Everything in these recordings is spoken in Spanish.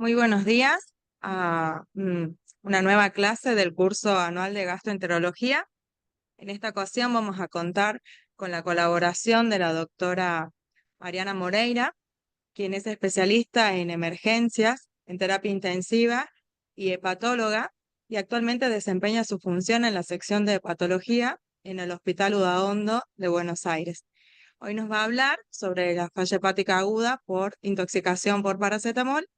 Muy buenos días a una nueva clase del curso anual de gastroenterología. En esta ocasión vamos a contar con la colaboración de la doctora Mariana Moreira, quien es especialista en emergencias, en terapia intensiva y hepatóloga, y actualmente desempeña su función en la sección de hepatología en el Hospital Udaondo de Buenos Aires. Hoy nos va a hablar sobre la falla hepática aguda por intoxicación por paracetamol.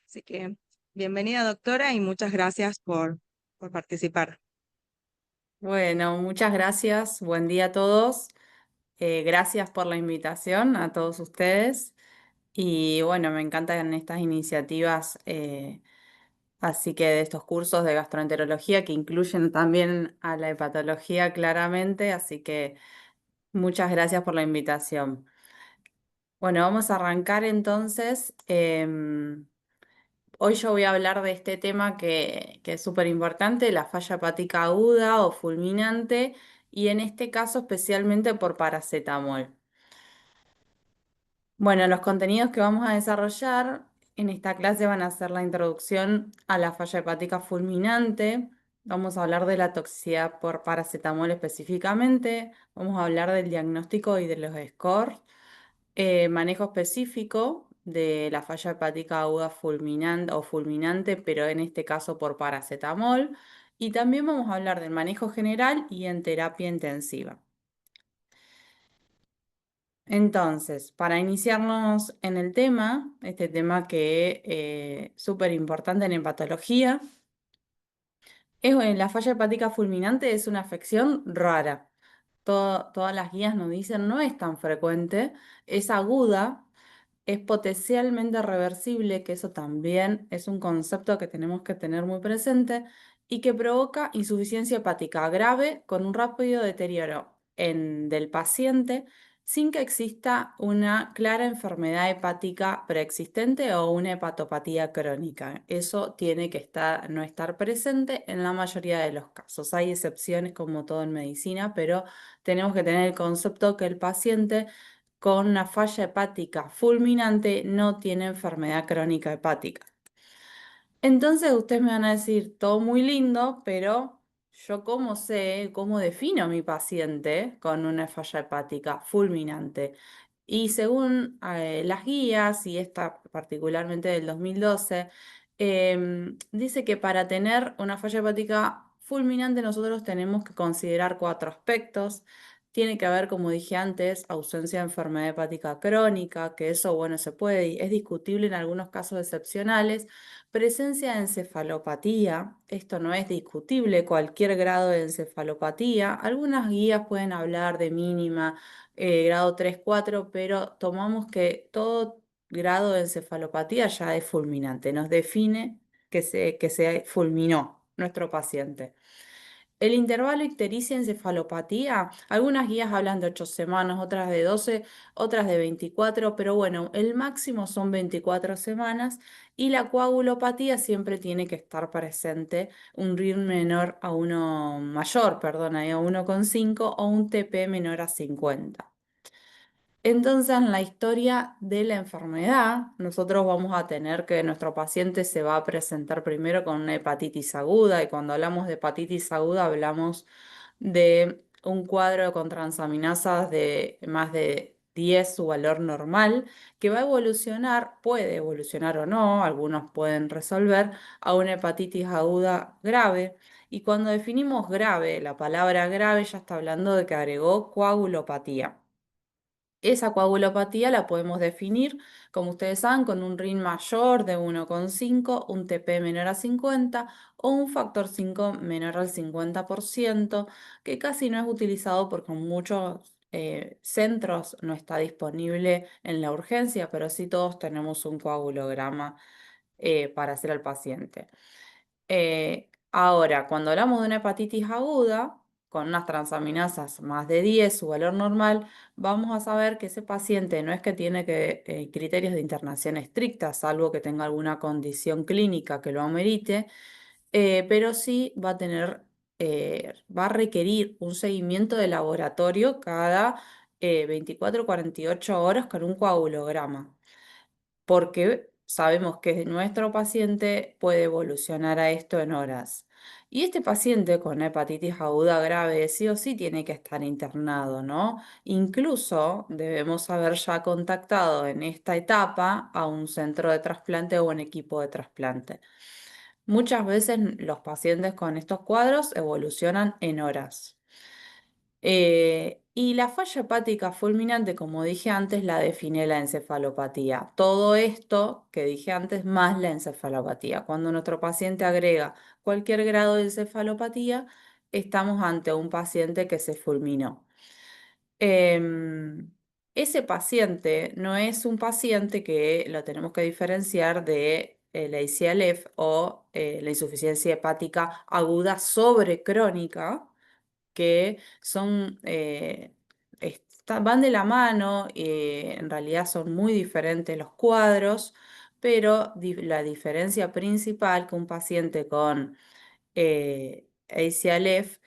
Así que bienvenida, doctora, y muchas gracias por participar. Bueno, muchas gracias. Buen día a todos. Gracias por la invitación a todos ustedes. Y bueno, me encantan estas iniciativas, así que de estos cursos de gastroenterología que incluyen también a la hepatología claramente. Así que muchas gracias por la invitación. Bueno, vamos a arrancar entonces. Hoy yo voy a hablar de este tema que es súper importante, la falla hepática aguda o fulminante, y en este caso especialmente por paracetamol. Bueno, los contenidos que vamos a desarrollar en esta clase van a ser la introducción a la falla hepática fulminante. Vamos a hablar de la toxicidad por paracetamol específicamente. Vamos a hablar del diagnóstico y de los scores, manejo específico de la falla hepática aguda fulminante o fulminante, pero en este caso por paracetamol. Y también vamos a hablar del manejo general y en terapia intensiva. Entonces, para iniciarnos en el tema, este tema que es súper importante en hepatología, la falla hepática fulminante es una afección rara. Todas las guías nos dicen no es tan frecuente, es aguda. Es potencialmente reversible, que eso también es un concepto que tenemos que tener muy presente, y que provoca insuficiencia hepática grave con un rápido deterioro del paciente sin que exista una clara enfermedad hepática preexistente o una hepatopatía crónica. Eso tiene que no estar presente en la mayoría de los casos. Hay excepciones como todo en medicina, pero tenemos que tener el concepto que el paciente con una falla hepática fulminante no tiene enfermedad crónica hepática. Entonces ustedes me van a decir, todo muy lindo, pero yo cómo sé, cómo defino a mi paciente con una falla hepática fulminante. Y según las guías, y esta particularmente del 2012, dice que para tener una falla hepática fulminante nosotros tenemos que considerar cuatro aspectos. Tiene que haber, como dije antes, ausencia de enfermedad hepática crónica, que eso, bueno, es discutible en algunos casos excepcionales. Presencia de encefalopatía, esto no es discutible, cualquier grado de encefalopatía. Algunas guías pueden hablar de mínima, grado 3 4, pero tomamos que todo grado de encefalopatía ya es fulminante, nos define que se fulminó nuestro paciente. El intervalo ictericia-encefalopatía, algunas guías hablan de 8 semanas, otras de 12, otras de 24, pero bueno, el máximo son 24 semanas, y la coagulopatía siempre tiene que estar presente, un RIR menor a uno mayor, perdón, a 1,5 o un TP menor a 50. Entonces, en la historia de la enfermedad, nosotros vamos a tener que nuestro paciente se va a presentar primero con una hepatitis aguda, y cuando hablamos de hepatitis aguda hablamos de un cuadro con transaminasas de más de 10 su valor normal, que va a evolucionar, puede evolucionar o no, algunos pueden resolver, a una hepatitis aguda grave. Y cuando definimos grave, la palabra grave ya está hablando de que agregó coagulopatía. Esa coagulopatía la podemos definir, como ustedes saben, con un RIN mayor de 1,5, un TP menor a 50 o un factor 5 menor al 50%, que casi no es utilizado porque en muchos centros no está disponible en la urgencia, pero sí todos tenemos un coagulograma para hacer al paciente. Ahora, cuando hablamos de una hepatitis aguda, con unas transaminasas más de 10, su valor normal, vamos a saber que ese paciente no es que tiene criterios de internación estrictas, salvo que tenga alguna condición clínica que lo amerite, pero sí va a requerir un seguimiento de laboratorio cada 24 o 48 horas con un coagulograma. ¿Por qué? sabemos que nuestro paciente puede evolucionar a esto en horas. Y este paciente con hepatitis aguda grave sí o sí tiene que estar internado, ¿no? Incluso debemos haber ya contactado en esta etapa a un centro de trasplante o un equipo de trasplante. Muchas veces los pacientes con estos cuadros evolucionan en horas. Y la falla hepática fulminante, como dije antes, la define la encefalopatía. Todo esto que dije antes más la encefalopatía. Cuando nuestro paciente agrega cualquier grado de encefalopatía, estamos ante un paciente que se fulminó. Em, Ese paciente no es un paciente que lo tenemos que diferenciar de la ICLF o la insuficiencia hepática aguda sobrecrónica, que son, van de la mano, en realidad son muy diferentes los cuadros, pero la diferencia principal que un paciente con ACLF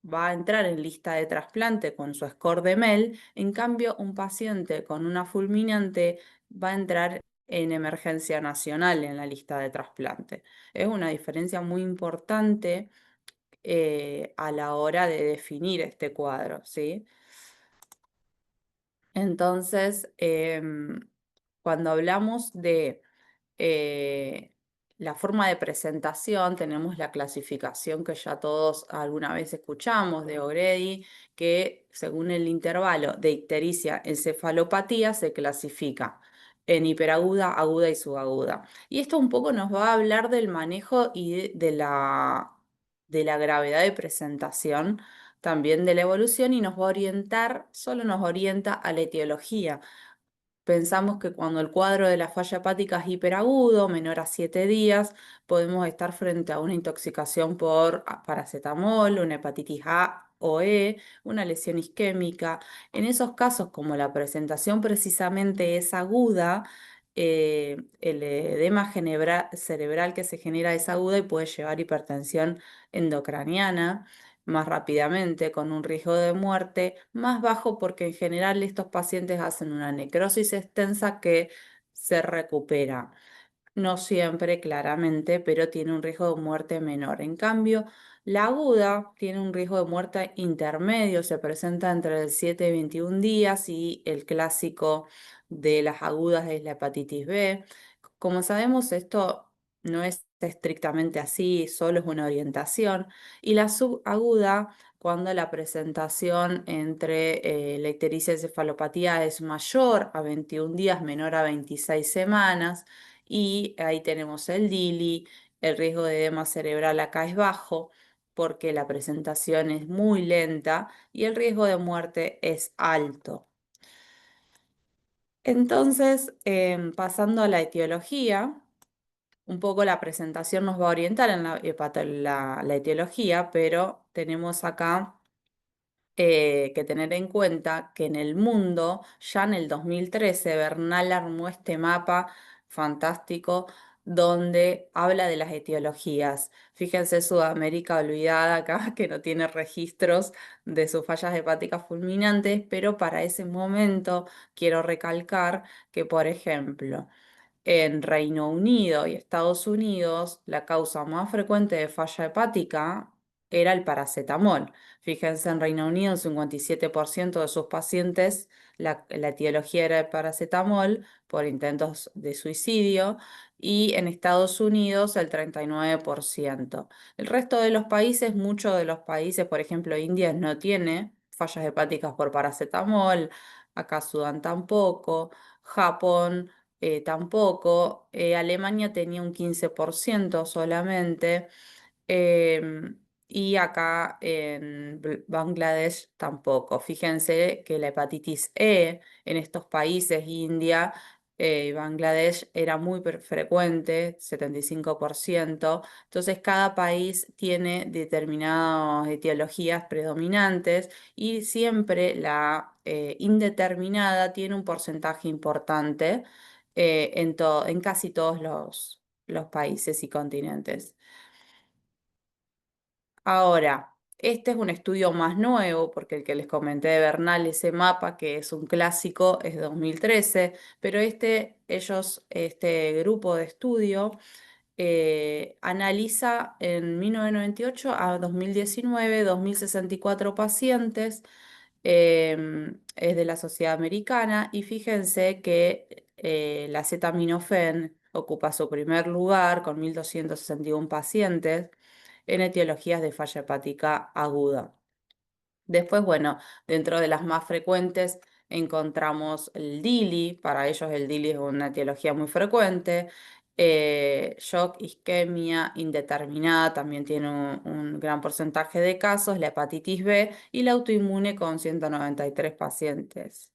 va a entrar en lista de trasplante con su score de MEL, en cambio un paciente con una fulminante va a entrar en emergencia nacional en la lista de trasplante. Es una diferencia muy importante a la hora de definir este cuadro, ¿sí? Entonces, cuando hablamos de eh, la forma de presentación, tenemos la clasificación que ya todos alguna vez escuchamos de O'Grady, que según el intervalo de ictericia encefalopatía se clasifica en hiperaguda, aguda y subaguda. Y esto un poco nos va a hablar del manejo y de la gravedad de presentación, también de la evolución, y nos va a orientar, solo nos orienta a la etiología. Pensamos que cuando el cuadro de la falla hepática es hiperagudo, menor a 7 días, podemos estar frente a una intoxicación por paracetamol, una hepatitis A o E, una lesión isquémica. En esos casos, como la presentación precisamente es aguda, el edema cerebral que se genera es aguda y puede llevar hipertensión endocraniana más rápidamente, con un riesgo de muerte más bajo, porque en general estos pacientes hacen una necrosis extensa que se recupera. No siempre, claramente, pero tiene un riesgo de muerte menor. En cambio, la aguda tiene un riesgo de muerte intermedio, se presenta entre el 7 y 21 días, y el clásico de las agudas es la hepatitis B. Como sabemos, esto no es estrictamente así, solo es una orientación. Y la subaguda, cuando la presentación entre la ictericia y cefalopatía es mayor a 21 días, menor a 26 semanas, y ahí tenemos el DILI, el riesgo de edema cerebral acá es bajo porque la presentación es muy lenta y el riesgo de muerte es alto. Entonces, pasando a la etiología, un poco la presentación nos va a orientar en la etiología, pero tenemos acá que tener en cuenta que en el mundo, ya en el 2013, Bernal armó este mapa fantástico donde habla de las etiologías. Fíjense, Sudamérica olvidada acá, que no tiene registros de sus fallas hepáticas fulminantes, pero para ese momento quiero recalcar que, por ejemplo, en Reino Unido y Estados Unidos, la causa más frecuente de falla hepática era el paracetamol. Fíjense, en Reino Unido, el 57% de sus pacientes, la etiología era el paracetamol por intentos de suicidio, y en Estados Unidos el 39%. El resto de los países, muchos de los países, por ejemplo, India no tiene fallas hepáticas por paracetamol, acá Sudán tampoco, Japón tampoco. Alemania tenía un 15% solamente. em, y acá en Bangladesh tampoco. Fíjense que la hepatitis E en estos países, India y Bangladesh, era muy frecuente, 75%. Entonces, cada país tiene determinadas etiologías predominantes, y siempre la indeterminada tiene un porcentaje importante en casi todos los países y continentes. Ahora, Este es un estudio más nuevo, porque el que les comenté de Bernal, ese mapa, que es un clásico, es de 2013, pero este grupo de estudio analiza en 1998 a 2019, 2064 pacientes, es de la Sociedad Americana, y fíjense que la acetaminofén ocupa su primer lugar con 1.261 pacientes en etiologías de falla hepática aguda. Después, bueno, dentro de las más frecuentes encontramos el DILI, para ellos el DILI es una etiología muy frecuente. Shock, isquemia indeterminada también tiene un gran porcentaje de casos, la hepatitis B y la autoinmune con 193 pacientes.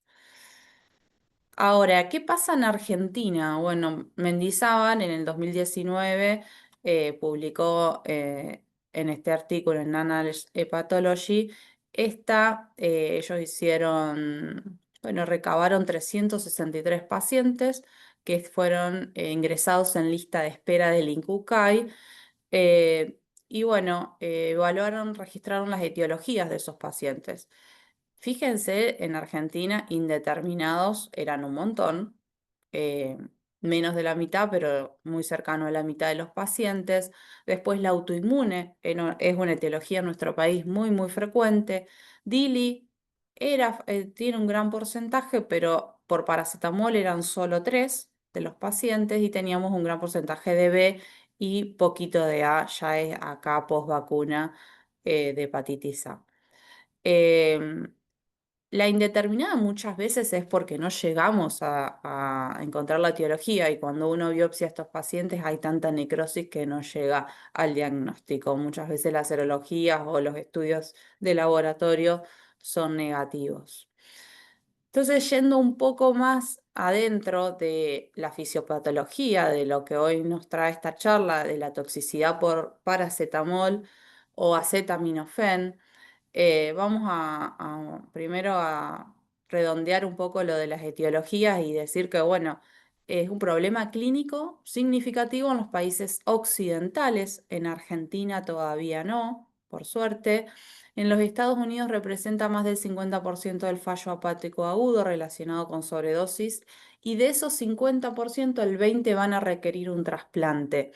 Ahora, ¿qué pasa en Argentina? Bueno, Mendizábal en el 2019 publicó en este artículo en Annals Hepatology, ellos hicieron, bueno, recabaron 363 pacientes que fueron ingresados en lista de espera del INCUCAI, eh, y bueno, registraron las etiologías de esos pacientes. Fíjense, en Argentina, indeterminados eran un montón, eh, menos de la mitad, pero muy cercano a la mitad de los pacientes. Después la autoinmune es una etiología en nuestro país muy, muy frecuente. DILI tiene un gran porcentaje, pero por paracetamol eran solo 3 de los pacientes y teníamos un gran porcentaje de B y poquito de A, ya es acá post vacuna de hepatitis A. Em, la indeterminada muchas veces es porque no llegamos a encontrar la etiología, y cuando uno biopsia a estos pacientes hay tanta necrosis que no llega al diagnóstico. Muchas veces las serologías o los estudios de laboratorio son negativos. Entonces, yendo un poco más adentro de la fisiopatología, de lo que hoy nos trae esta charla, de la toxicidad por paracetamol o acetaminofén, vamos primero a redondear un poco lo de las etiologías y decir que, bueno, es un problema clínico significativo en los países occidentales. En Argentina todavía no, por suerte. En los Estados Unidos representa más del 50% del fallo hepático agudo relacionado con sobredosis, y de esos 50%, el 20% van a requerir un trasplante.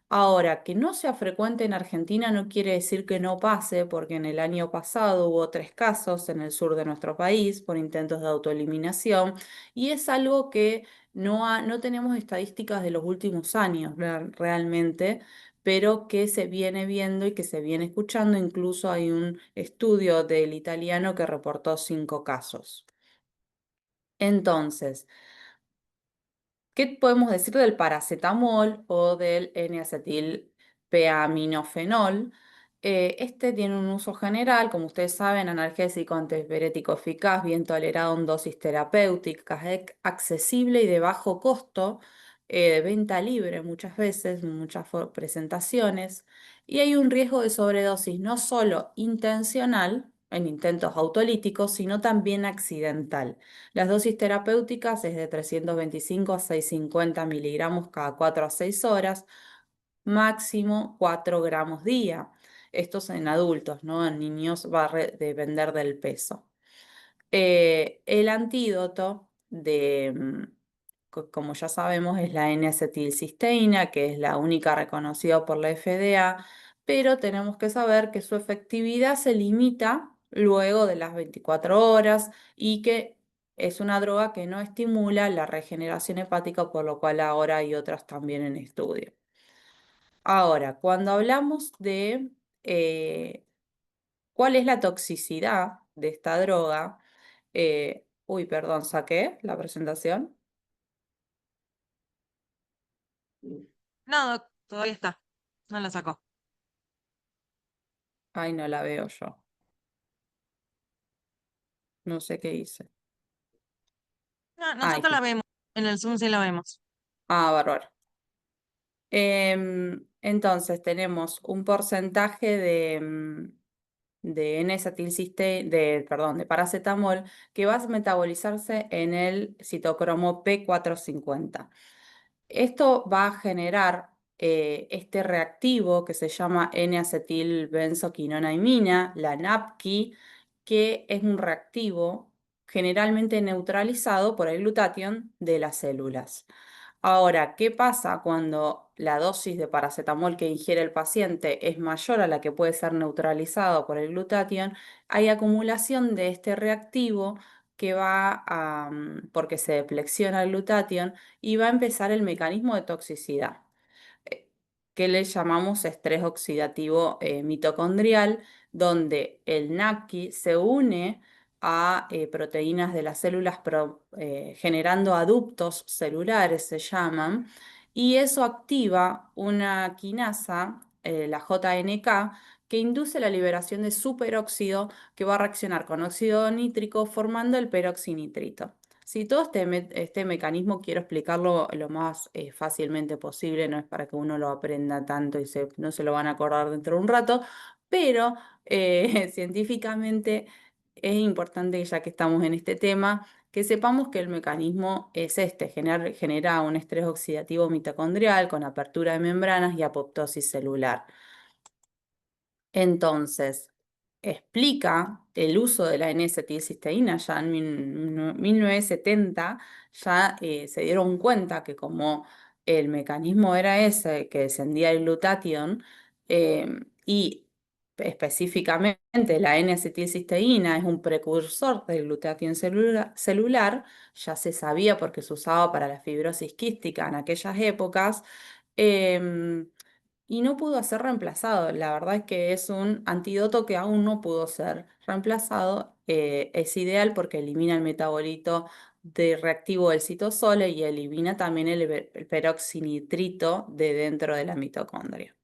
Ahora, que no sea frecuente en Argentina no quiere decir que no pase, porque en el año pasado hubo 3 casos en el sur de nuestro país por intentos de autoeliminación, y es algo que no tenemos estadísticas de los últimos años realmente, pero que se viene viendo y que se viene escuchando. Incluso hay un estudio del italiano que reportó 5 casos. Entonces, ¿qué podemos decir del paracetamol o del N-acetilpeaminofenol? Este tiene un uso general, como ustedes saben, analgésico antipirético eficaz, bien tolerado en dosis terapéuticas, accesible y de bajo costo, de venta libre muchas veces, en muchas presentaciones. Y hay un riesgo de sobredosis no solo intencional en intentos autolíticos, sino también accidental. Las dosis terapéuticas es de 325 a 650 miligramos cada 4 a 6 horas, máximo 4 gramos día. Esto es en adultos, ¿no? En niños va a depender del peso. El antídoto como ya sabemos, es la N-acetilcisteína, que es la única reconocida por la FDA, pero tenemos que saber que su efectividad se limita luego de las 24 horas y que es una droga que no estimula la regeneración hepática, por lo cual ahora hay otras también en estudio. Ahora, cuando hablamos de cuál es la toxicidad de esta droga, uy, perdón, saqué la presentación. No, todavía está. No la sacó. Ay, no la veo yo. No sé qué hice. No, Ay, nosotros la vemos. En el Zoom sí la vemos. bárbaro. Entonces tenemos un porcentaje de perdón, de paracetamol que va a metabolizarse en el citocromo P450. Esto va a generar este reactivo que se llama N-acetilbenzoquinonamina, la NAPQI, que es un reactivo generalmente neutralizado por el glutatión de las células. Ahora, ¿qué pasa cuando la dosis de paracetamol que ingiere el paciente es mayor a la que puede ser neutralizado por el glutatión? Hay acumulación de este reactivo que va a, porque se deflexiona el glutatión y va a empezar el mecanismo de toxicidad eh, que le llamamos estrés oxidativo mitocondrial, donde el NACI se une a proteínas de las células generando aduptos celulares, se llaman, y eso activa una quinasa, la JNK, que induce la liberación de superóxido que va a reaccionar con óxido nítrico formando el peroxinitrito. Sí, todo este mecanismo quiero explicarlo lo más fácilmente posible, no es para que uno lo aprenda tanto y no se lo van a acordar dentro de un rato, pero científicamente es importante, ya que estamos en este tema, que sepamos que el mecanismo es este, genera un estrés oxidativo mitocondrial con apertura de membranas y apoptosis celular. Entonces, explica el uso de la N-acetilcisteína ya en 1970, ya se dieron cuenta que como el mecanismo era ese, que descendía el glutatión, y específicamente la N-acetilcisteína es un precursor del glutatión celular, ya se sabía porque se usaba para la fibrosis quística en aquellas épocas, em, y no pudo ser reemplazado. La verdad es que es un antídoto que aún no pudo ser reemplazado. Es ideal porque elimina el metabolito de reactivo del citosol y elimina también el peroxinitrito de dentro de la mitocondria.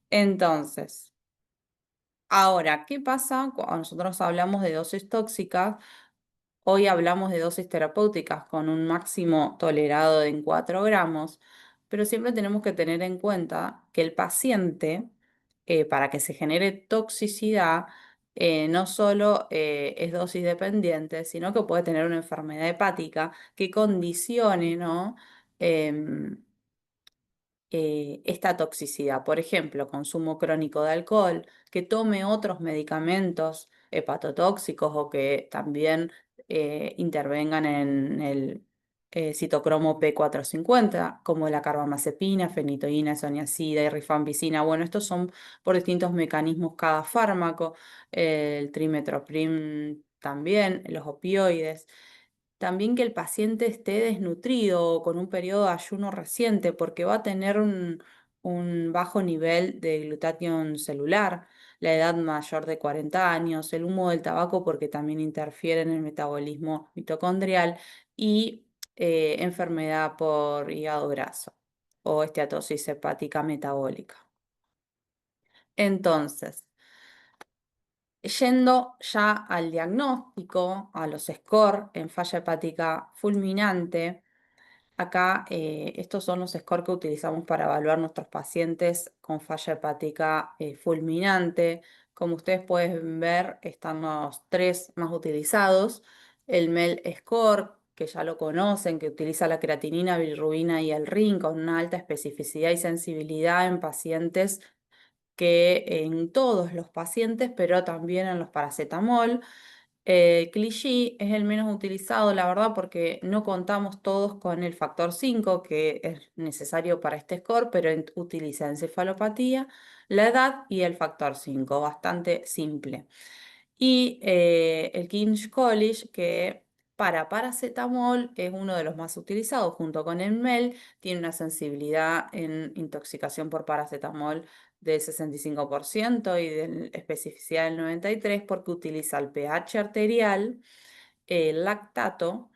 Entonces, ahora, ¿qué pasa cuando nosotros hablamos de dosis tóxicas? Hoy hablamos de dosis terapéuticas con un máximo tolerado en 4 gramos, pero siempre tenemos que tener en cuenta que el paciente, para que se genere toxicidad, no solo es dosis dependiente, sino que puede tener una enfermedad hepática que condicione, ¿no? Em, esta toxicidad. Por ejemplo, consumo crónico de alcohol, que tome otros medicamentos hepatotóxicos o que también intervengan en el citocromo P450, como la carbamazepina, fenitoína, isoniazida y rifampicina. Bueno, estos son por distintos mecanismos cada fármaco, el trimethoprim también, los opioides. También que el paciente esté desnutrido o con un periodo de ayuno reciente porque va a tener un bajo nivel de glutatión celular, la edad mayor de 40 años, el humo del tabaco porque también interfiere en el metabolismo mitocondrial y enfermedad por hígado graso o esteatosis hepática metabólica. Entonces, yendo ya al diagnóstico, a los SCORE en falla hepática fulminante, acá estos son los scores que utilizamos para evaluar nuestros pacientes con falla hepática fulminante. Como ustedes pueden ver, están los 3 más utilizados. El MEL score, que ya lo conocen, que utiliza la creatinina, bilirrubina y el RIN con una alta especificidad y sensibilidad en pacientes que en todos los pacientes, pero también en los paracetamol. Clichy es el menos utilizado, la verdad, porque no contamos todos con el factor 5 que es necesario para este score, pero utiliza encefalopatía, la edad y el factor 5 bastante simple. Y el King's College, que para paracetamol es uno de los más utilizados junto con el MEL, tiene una sensibilidad en intoxicación por paracetamol del 65% y de especificidad del 93% porque utiliza el pH arterial, el lactato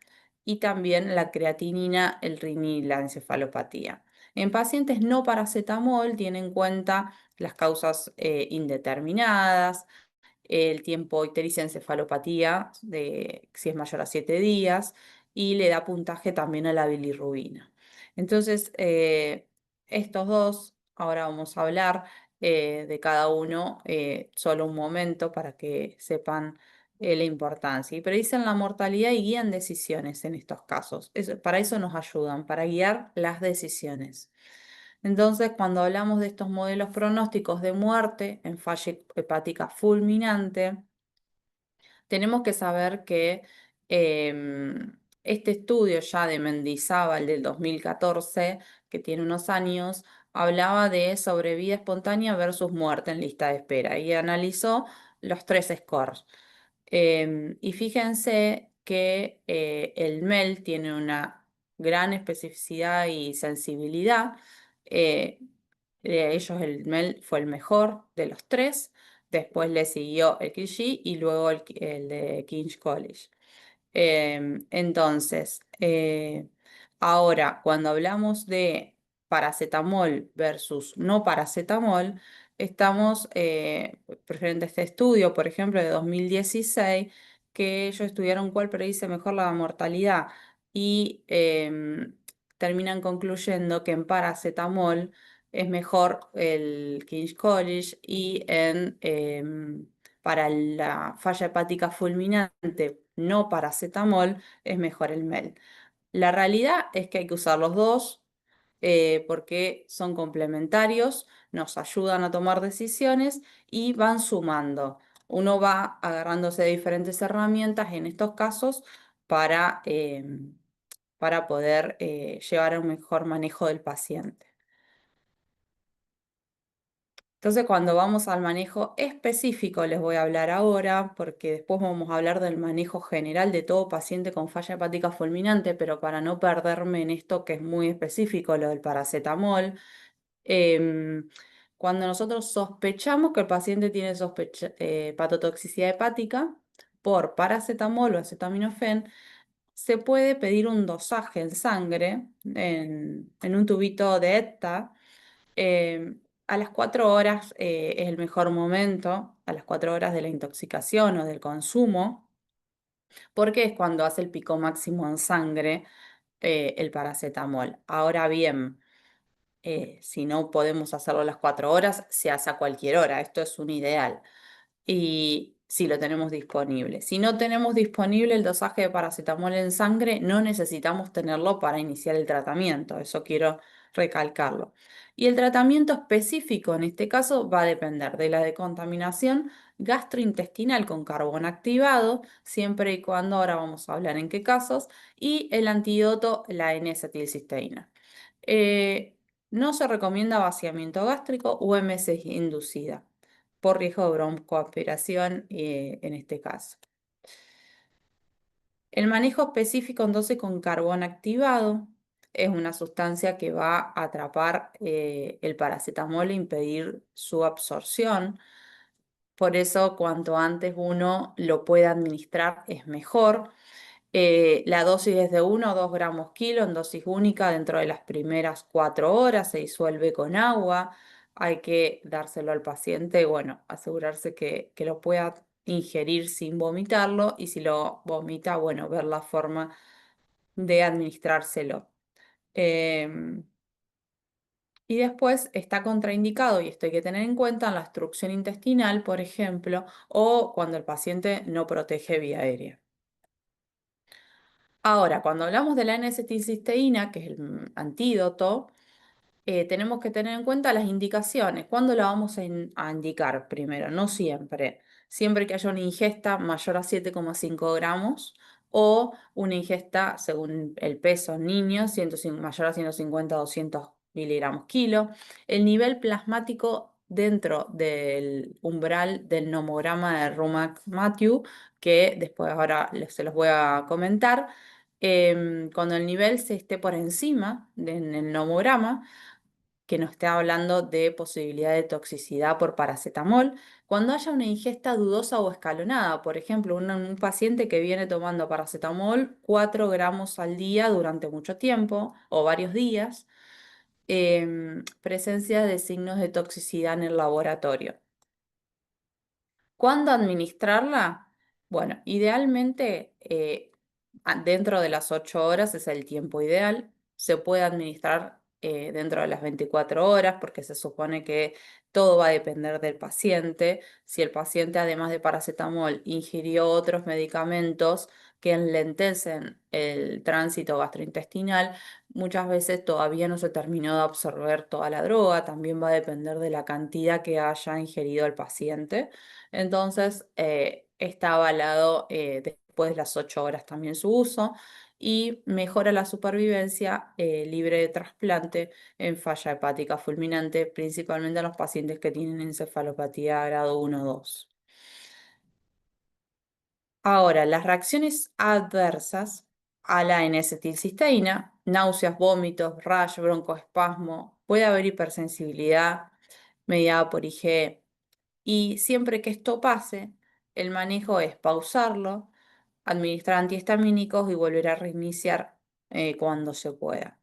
y también la creatinina, el RIN y la encefalopatía. En pacientes no paracetamol tiene en cuenta las causas indeterminadas, el tiempo ictericia encefalopatía de si es mayor a 7 días y le da puntaje también a la bilirrubina. Entonces, estos dos, ahora vamos a hablar de cada uno solo un momento para que sepan la importancia. Y predicen la mortalidad y guían decisiones en estos casos. Para eso nos ayudan, para guiar las decisiones. Entonces, cuando hablamos de estos modelos pronósticos de muerte en falla hepática fulminante, tenemos que saber que este estudio ya de Mendizábal del 2014, que tiene unos años, hablaba de sobrevida espontánea versus muerte en lista de espera y analizó los tres scores. Y fíjense que el MEL tiene una gran especificidad y sensibilidad. Eh, de ellos el MEL fue el mejor de los tres. Después le siguió el KG y luego el de King's College. Entonces, ahora, cuando hablamos de paracetamol versus no paracetamol, estamos frente a este estudio, por ejemplo, de 2016, que ellos estudiaron cuál predice mejor la mortalidad y terminan concluyendo que en paracetamol es mejor el King's College y para la falla hepática fulminante no paracetamol es mejor el MEL. La realidad es que hay que usar los dos porque son complementarios, nos ayudan a tomar decisiones y van sumando. Uno va agarrándose de diferentes herramientas en estos casos para poder llevar a un mejor manejo del paciente. Entonces, cuando vamos al manejo específico, les voy a hablar ahora, porque después vamos a hablar del manejo general de todo paciente con falla hepática fulminante, pero para no perderme en esto que es muy específico, lo del paracetamol, em, cuando nosotros sospechamos que el paciente tiene hepatotoxicidad hepática por paracetamol o acetaminofén, se puede pedir un dosaje en sangre, en un tubito de ETA. eh, a las 4 horas es el mejor momento, a las 4 horas de la intoxicación o del consumo, porque es cuando hace el pico máximo en sangre el paracetamol. Ahora bien, si no podemos hacerlo a las 4 horas, se hace a cualquier hora. Esto es un ideal. Y si lo tenemos disponible. Si no tenemos disponible el dosaje de paracetamol en sangre, no necesitamos tenerlo para iniciar el tratamiento. Eso quiero recalcarlo. Y el tratamiento específico en este caso va a depender de la decontaminación gastrointestinal con carbón activado, siempre y cuando, ahora vamos a hablar en qué casos, y el antídoto, la N-acetilcisteína. Eh, no se recomienda vaciamiento gástrico o emesis inducida por riesgo de broncoaspiración en este caso. El manejo específico entonces con carbón activado es una sustancia que va a atrapar el paracetamol e impedir su absorción. Por eso, cuanto antes uno lo pueda administrar es mejor. La dosis es de 1 o 2 gramos kilo en dosis única dentro de las primeras 4 horas, se disuelve con agua, hay que dárselo al paciente, bueno, asegurarse que lo pueda ingerir sin vomitarlo y si lo vomita, bueno, ver la forma de administrárselo. Em, y después está contraindicado, y esto hay que tener en cuenta en la obstrucción intestinal, por ejemplo, o cuando el paciente no protege vía aérea. Ahora, cuando hablamos de la N-acetilcisteína, que es el antídoto, tenemos que tener en cuenta las indicaciones. ¿Cuándo la vamos a indicar primero? No siempre. Siempre que haya una ingesta mayor a 7,5 gramos o una ingesta, según el peso en niños, mayor a 150 a 200 miligramos kilo. El nivel plasmático dentro del umbral del nomograma de Rumac-Matthew, que después ahora se los voy a comentar. Cuando el nivel se esté por encima en el nomograma, que nos esté hablando de posibilidad de toxicidad por paracetamol, cuando haya una ingesta dudosa o escalonada, por ejemplo, un paciente que viene tomando paracetamol 4 gramos al día durante mucho tiempo o varios días, presencia de signos de toxicidad en el laboratorio. ¿Cuándo administrarla? Bueno, idealmente dentro de las 8 horas es el tiempo ideal. Se puede administrar dentro de las 24 horas, porque se supone que todo va a depender del paciente. Si el paciente, además de paracetamol, ingirió otros medicamentos que enlentecen el tránsito gastrointestinal, muchas veces todavía no se terminó de absorber toda la droga, también va a depender de la cantidad que haya ingerido el paciente. Entonces, está avalado después de las 8 horas también su uso y mejora la supervivencia libre de trasplante en falla hepática fulminante, principalmente en los pacientes que tienen encefalopatía grado 1 o 2. Ahora, las reacciones adversas a la N-acetilcisteína, náuseas, vómitos, rash, broncoespasmo, puede haber hipersensibilidad mediada por IgE. Y siempre que esto pase, el manejo es pausarlo, administrar antihistamínicos y volver a reiniciar cuando se pueda.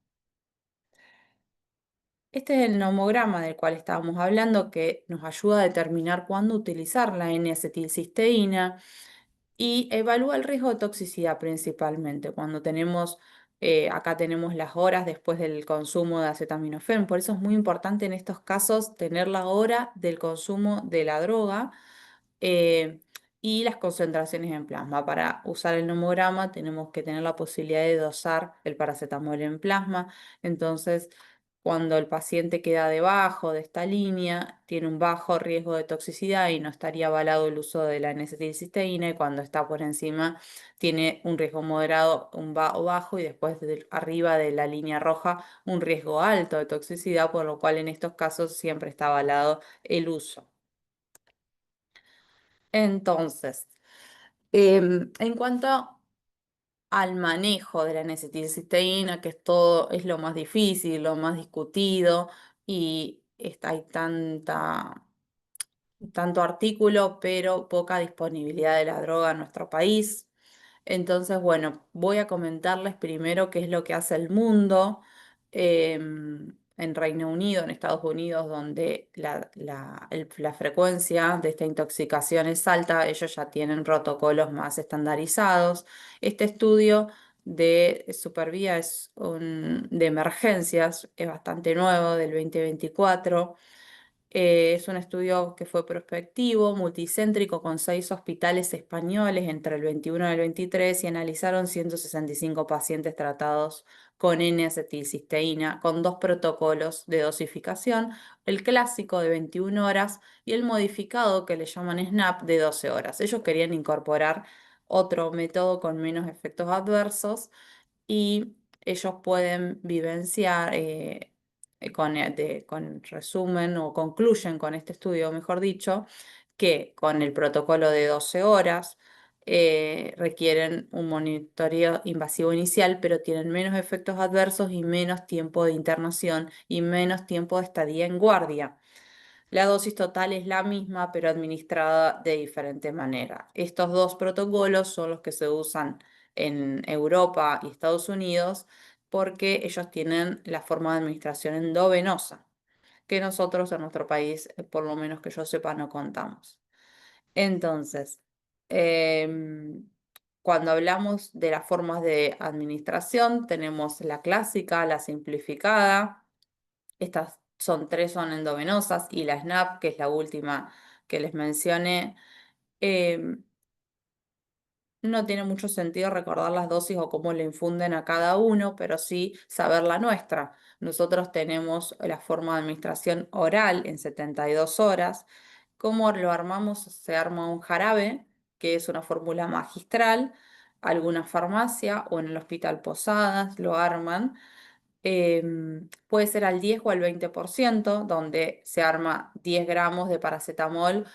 Este es el nomograma del cual estábamos hablando que nos ayuda a determinar cuándo utilizar la N-acetilcisteína y evalúa el riesgo de toxicidad principalmente. Cuando tenemos, acá tenemos las horas después del consumo de acetaminofén. Por eso es muy importante en estos casos tener la hora del consumo de la droga eh, y las concentraciones en plasma. Para usar el nomograma tenemos que tener la posibilidad de dosar el paracetamol en plasma. Entonces, cuando el paciente queda debajo de esta línea, tiene un bajo riesgo de toxicidad y no estaría avalado el uso de la N-acetilcisteína, y cuando está por encima tiene un riesgo moderado, o bajo, y después arriba de la línea roja un riesgo alto de toxicidad, por lo cual en estos casos siempre está avalado el uso. Entonces, en cuanto al manejo de la N-acetilcisteína, que es todo, es lo más difícil, lo más discutido, y hay tanto artículo, pero poca disponibilidad de la droga en nuestro país. Entonces, bueno, voy a comentarles primero qué es lo que hace el mundo en Reino Unido, en Estados Unidos, donde la frecuencia de esta intoxicación es alta. Ellos ya tienen protocolos más estandarizados. Este estudio de Supervía de emergencias, es bastante nuevo, del 2024. Es un estudio que fue prospectivo, multicéntrico, con 6 hospitales españoles entre el 21 y el 23, y analizaron 165 pacientes tratados con N-acetilcisteína, con 2 protocolos de dosificación, el clásico de 21 horas y el modificado que le llaman SNAP de 12 horas. Ellos querían incorporar otro método con menos efectos adversos, y ellos pueden vivenciar con resumen, o concluyen con este estudio, mejor dicho, que con el protocolo de 12 horas requieren un monitoreo invasivo inicial, pero tienen menos efectos adversos y menos tiempo de internación y menos tiempo de estadía en guardia. La dosis total es la misma, pero administrada de diferente manera. Estos 2 protocolos son los que se usan en Europa y Estados Unidos, porque ellos tienen la forma de administración endovenosa, que nosotros en nuestro país, por lo menos que yo sepa, no contamos. Entonces, em, cuando hablamos de las formas de administración, tenemos la clásica, la simplificada. Estas son endovenosas, y la SNAP, que es la última que les mencioné. em, no tiene mucho sentido recordar las dosis o cómo le infunden a cada uno, pero sí saber la nuestra. Nosotros tenemos la forma de administración oral en 72 horas. ¿Cómo lo armamos? Se arma un jarabe, que es una fórmula magistral. Alguna farmacia o en el Hospital Posadas lo arman. Puede ser al 10 o al 20%, donde se arma 10 gramos de paracetamol,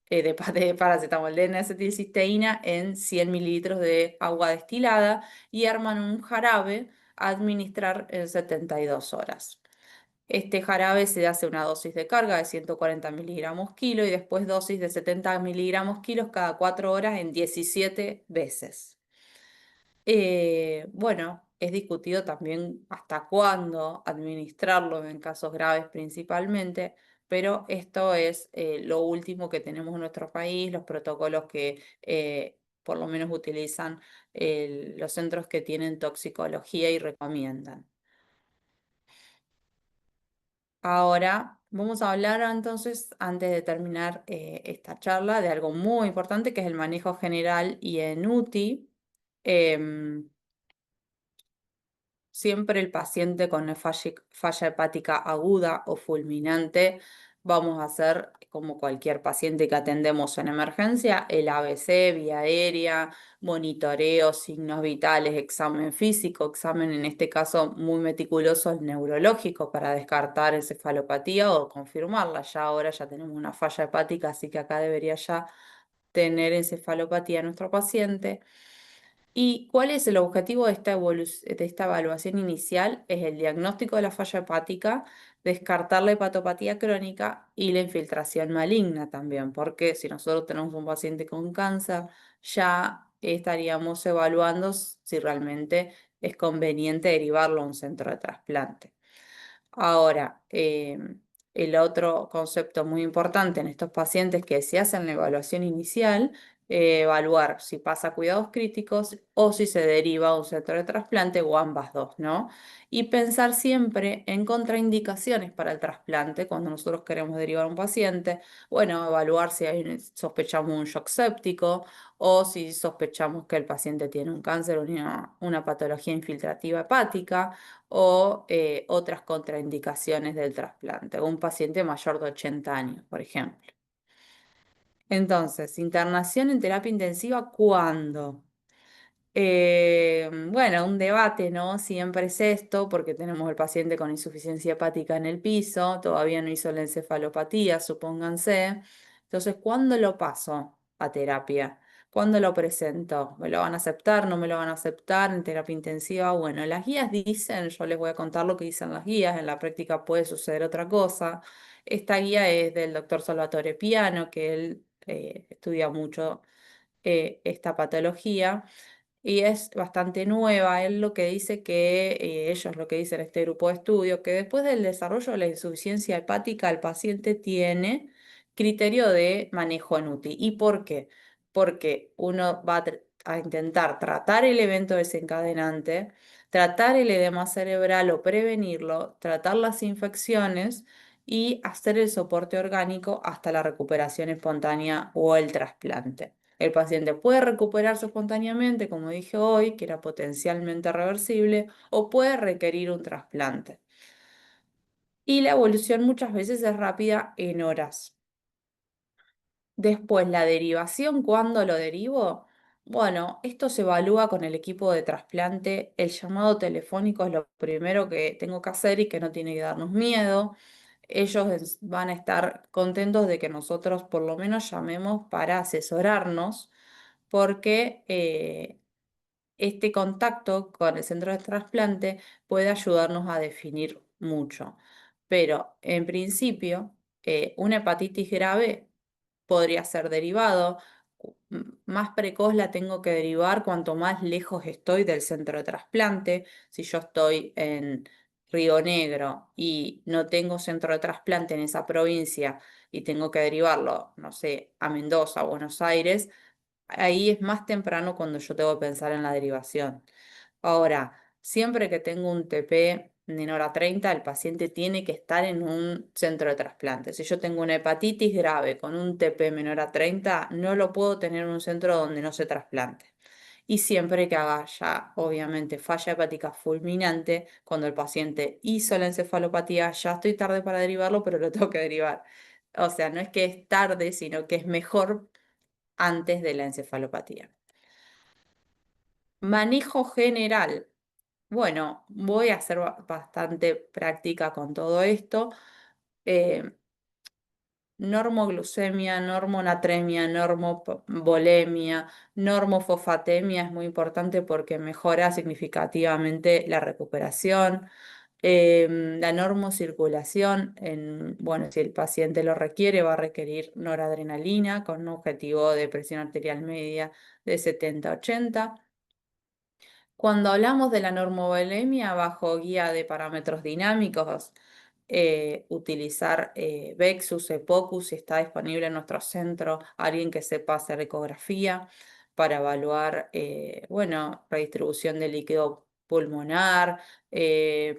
de paracetamol de N-acetilcisteína en 100 mililitros de agua destilada, y arman un jarabe a administrar en 72 horas. Este jarabe se hace una dosis de carga de 140 miligramos kilo y después dosis de 70 miligramos kilos cada 4 horas en 17 veces. Bueno, es discutido también hasta cuándo administrarlo en casos graves principalmente, pero esto es lo último que tenemos en nuestro país, los protocolos que por lo menos utilizan los centros que tienen toxicología y recomiendan. Ahora vamos a hablar entonces, antes de terminar esta charla, de algo muy importante que es el manejo general y en UTI. Em, Siempre el paciente con una falla hepática aguda o fulminante, vamos a hacer como cualquier paciente que atendemos en emergencia, el ABC, vía aérea, monitoreo, signos vitales, examen físico, examen en este caso muy meticuloso, el neurológico para descartar encefalopatía o confirmarla. Ya ahora ya tenemos una falla hepática, así que acá debería ya tener encefalopatía nuestro paciente. ¿Y cuál es el objetivo de de esta evaluación inicial? Es el diagnóstico de la falla hepática, descartar la hepatopatía crónica y la infiltración maligna también, porque si nosotros tenemos un paciente con cáncer, ya estaríamos evaluando si realmente es conveniente derivarlo a un centro de trasplante. Ahora, el otro concepto muy importante en estos pacientes que se hacen la evaluación inicial, evaluar si pasa a cuidados críticos o si se deriva a un centro de trasplante o ambas dos, ¿no? Y pensar siempre en contraindicaciones para el trasplante cuando nosotros queremos derivar a un paciente. Bueno, evaluar si sospechamos un shock séptico o si sospechamos que el paciente tiene un cáncer o una patología infiltrativa hepática o otras contraindicaciones del trasplante, un paciente mayor de 80 años, por ejemplo. Entonces, internación en terapia intensiva, ¿cuándo? Bueno, un debate, ¿no? Siempre es esto, porque tenemos el paciente con insuficiencia hepática en el piso, todavía no hizo la encefalopatía, supónganse. Entonces, ¿cuándo lo paso a terapia? ¿Cuándo lo presento? ¿Me lo van a aceptar? ¿No me lo van a aceptar en terapia intensiva? Bueno, las guías dicen, yo les voy a contar lo que dicen las guías, en la práctica puede suceder otra cosa. Esta guía es del doctor Salvatore Piano, que él estudia mucho esta patología y es bastante nueva. Él lo que dice que, ellos lo que dicen este grupo de estudio, que después del desarrollo de la insuficiencia hepática, el paciente tiene criterio de manejo en UTI. ¿Y por qué? Porque uno va a intentar tratar el evento desencadenante, tratar el edema cerebral o prevenirlo, tratar las infecciones y hacer el soporte orgánico hasta la recuperación espontánea o el trasplante. El paciente puede recuperarse espontáneamente, como dije hoy, que era potencialmente reversible, o puede requerir un trasplante. Y la evolución muchas veces es rápida en horas. Después, la derivación, ¿cuándo lo derivo? Bueno, esto se evalúa con el equipo de trasplante. El llamado telefónico es lo primero que tengo que hacer y que no tiene que darnos miedo. Ellos van a estar contentos de que nosotros por lo menos llamemos para asesorarnos, porque este contacto con el centro de trasplante puede ayudarnos a definir mucho. Pero en principio, una hepatitis grave podría ser derivado. Más precoz la tengo que derivar cuanto más lejos estoy del centro de trasplante. Si yo estoy en Río Negro y no tengo centro de trasplante en esa provincia y tengo que derivarlo, no sé, a Mendoza, Buenos Aires, ahí es más temprano cuando yo tengo que pensar en la derivación. Ahora, siempre que tengo un TP menor a 30, el paciente tiene que estar en un centro de trasplante. Si yo tengo una hepatitis grave con un TP menor a 30, no lo puedo tener en un centro donde no se trasplante. Y siempre que haga ya, obviamente, falla hepática fulminante, cuando el paciente hizo la encefalopatía, ya estoy tarde para derivarlo, pero lo tengo que derivar. O sea, no es que es tarde, sino que es mejor antes de la encefalopatía. Manejo general. Bueno, voy a hacer bastante práctica con todo esto. Eh, Normoglucemia, normonatremia, normovolemia, normofosfatemia es muy importante porque mejora significativamente la recuperación. La normocirculación, bueno, si el paciente lo requiere, va a requerir noradrenalina con un objetivo de presión arterial media de 70-80. Cuando hablamos de la normovolemia bajo guía de parámetros dinámicos, utilizar Vexus, Epocus, si está disponible en nuestro centro, alguien que sepa hacer ecografía para evaluar, bueno, redistribución de líquido pulmonar,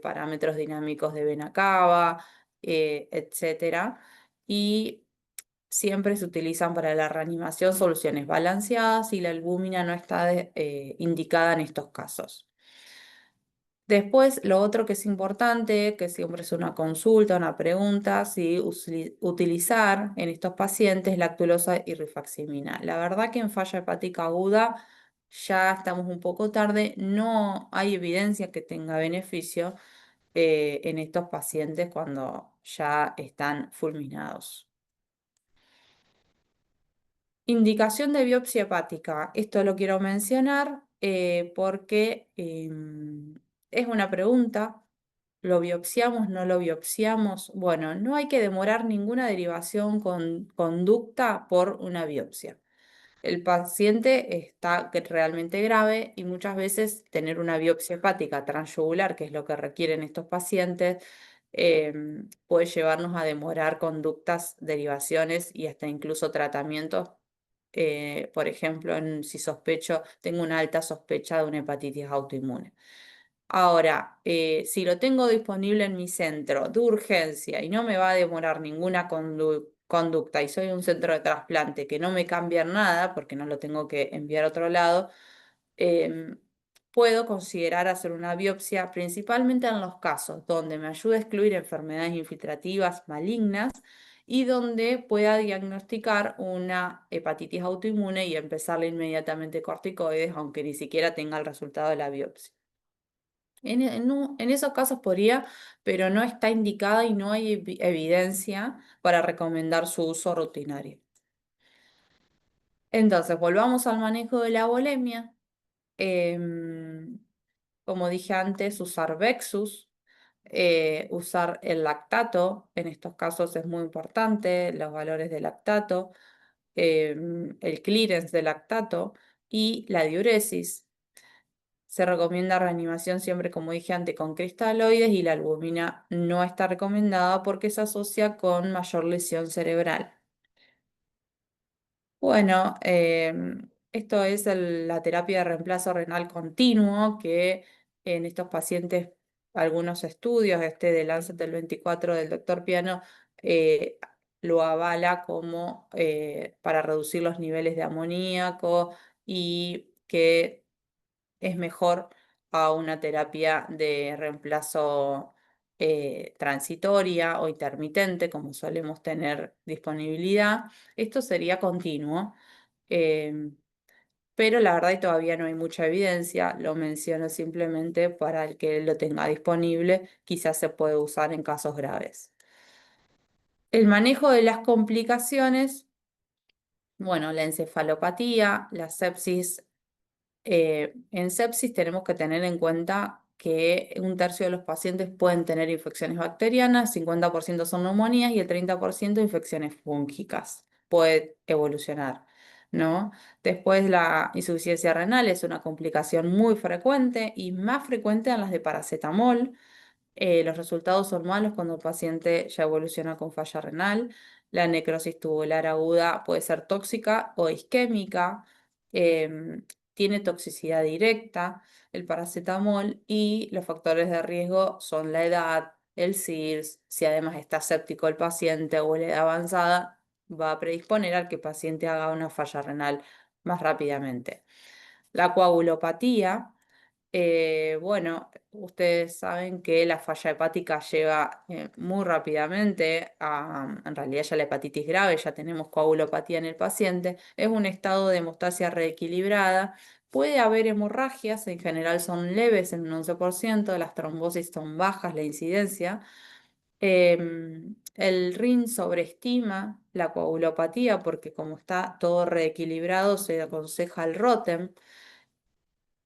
parámetros dinámicos de vena cava, etcétera. Y siempre se utilizan para la reanimación soluciones balanceadas y la albúmina no está indicada en estos casos. Después, lo otro que es importante, que siempre es una consulta, una pregunta, si utilizar en estos pacientes lactulosa y rifaximina. La verdad que en falla hepática aguda ya estamos un poco tarde, no hay evidencia que tenga beneficio en estos pacientes cuando ya están fulminados. Indicación de biopsia hepática. Esto lo quiero mencionar porque es una pregunta. ¿Lo biopsiamos? ¿No lo biopsiamos? Bueno, no hay que demorar ninguna derivación con conducta por una biopsia. El paciente está realmente grave y muchas veces tener una biopsia hepática transyugular, que es lo que requieren estos pacientes, puede llevarnos a demorar conductas, derivaciones y hasta incluso tratamientos. Por ejemplo, si tengo una alta sospecha de una hepatitis autoinmune. Ahora, si lo tengo disponible en mi centro de urgencia y no me va a demorar ninguna conducta y soy un centro de trasplante que no me cambia nada porque no lo tengo que enviar a otro lado, em, puedo considerar hacer una biopsia principalmente en los casos donde me ayude a excluir enfermedades infiltrativas malignas y donde pueda diagnosticar una hepatitis autoinmune y empezarle inmediatamente corticoides, aunque ni siquiera tenga el resultado de la biopsia. En esos casos podría, pero no está indicada y no hay evidencia para recomendar su uso rutinario. Entonces, volvamos al manejo de la bulimia. Em, Como dije antes, usar Vexus, usar el lactato, en estos casos es muy importante, los valores de lactato, el clearance de lactato y la diuresis. Se recomienda reanimación siempre, como dije antes, con cristaloides y la albúmina no está recomendada porque se asocia con mayor lesión cerebral. Bueno, esto es la terapia de reemplazo renal continuo que en estos pacientes, algunos estudios, este de Lancet del 24 del doctor Piano, eh, lo avala como para reducir los niveles de amoníaco y que es mejor a una terapia de reemplazo transitoria o intermitente, como solemos tener disponibilidad. Esto sería continuo, em, pero la verdad todavía no hay mucha evidencia. Lo menciono simplemente para el que lo tenga disponible, quizás se puede usar en casos graves. El manejo de las complicaciones, bueno, la encefalopatía, la sepsis. En sepsis tenemos que tener en cuenta que un tercio de los pacientes pueden tener infecciones bacterianas, 50% son neumonías y el 30% infecciones fúngicas. Puede evolucionar, ¿no? Después la insuficiencia renal es una complicación muy frecuente y más frecuente en las de paracetamol. Los resultados son malos cuando el paciente ya evoluciona con falla renal. La necrosis tubular aguda puede ser tóxica o isquémica. em, Tiene toxicidad directa el paracetamol y los factores de riesgo son la edad, el CIRS, si además está séptico el paciente o la edad avanzada, va a predisponer al que el paciente haga una falla renal más rápidamente. La coagulopatía. Bueno, ustedes saben que la falla hepática lleva muy rápidamente en realidad ya la hepatitis grave, ya tenemos coagulopatía en el paciente, es un estado de hemostasia reequilibrada, puede haber hemorragias, en general son leves en un 11%, las trombosis son bajas, la incidencia. El RIN sobreestima la coagulopatía porque como está todo reequilibrado se aconseja el ROTEM.